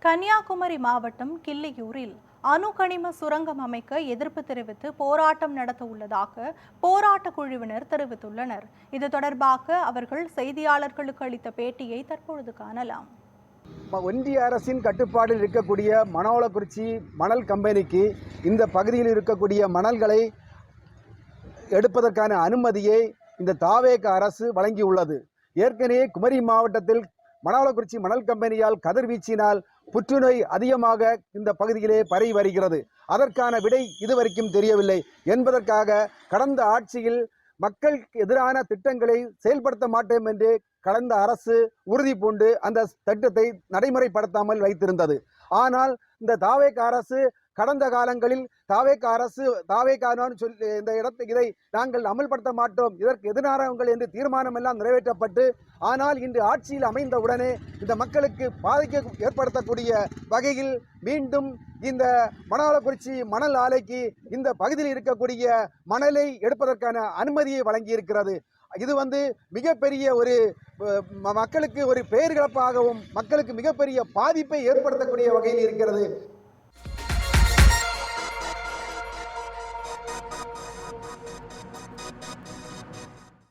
கன்னியாகுமரி மாவட்டம் கிள்ளியூரில் அணு கனிம சுரங்கம் அமைக்க எதிர்ப்பு தெரிவித்து போராட்டம் நடத்த உள்ளதாக போராட்ட குழுவினர் தெரிவித்துள்ளனர். இது தொடர்பாக அவர்கள் செய்தியாளர்களுக்கு அளித்த பேட்டியை தற்பொழுது காணலாம். ஒன்றிய அரசின் கட்டுப்பாடில் இருக்கக்கூடிய மணவளக்குறிச்சி மணல் கம்பெனிக்கு இந்த பகுதியில் இருக்கக்கூடிய மணல்களை எடுப்பதற்கான அனுமதியை இந்த தாவேக அரசு வழங்கியுள்ளது. ஏற்கனவே குமரி மாவட்டத்தில் மணவளக்குறிச்சி மணல் கம்பெனியால் கதிர்வீச்சினால் புற்றுநோய் அதிகமாக இந்த பகுதியிலே பரவி வருகிறது. அதற்கான விடை இதுவரைக்கும் தெரியவில்லை என்பதற்காக கடந்த ஆட்சியில் மக்களுக்கு எதிரான திட்டங்களை செயல்படுத்த மாட்டோம் என்று கடந்த அரசு உறுதி பூண்டு அந்த திட்டத்தை நடைமுறைப்படுத்தாமல் வைத்திருந்தது. ஆனால் இந்த தாவேக அரசு கடந்த காலங்களில் இதை நாங்கள் அமல்படுத்த மாட்டோம், இதற்கு எதிரானவர்கள் என்று தீர்மானம் எல்லாம் நிறைவேற்றப்பட்டு, ஆனால் இன்று ஆட்சியில் அமைந்தவுடனே இந்த மக்களுக்கு பாதிக்க ஏற்படுத்தக்கூடிய வகையில் மீண்டும் இந்த மணவளக்குறிச்சி மணல் ஆலைக்கு இந்த பகுதியில் இருக்கக்கூடிய மணலை எடுப்பதற்கான அனுமதியை வழங்கியிருக்கிறது. இது மிகப்பெரிய ஒரு மக்களுக்கு ஒரு பேரிழப்பாகவும் மக்களுக்கு மிகப்பெரிய பாதிப்பை ஏற்படுத்தக்கூடிய வகையில் இருக்கிறது.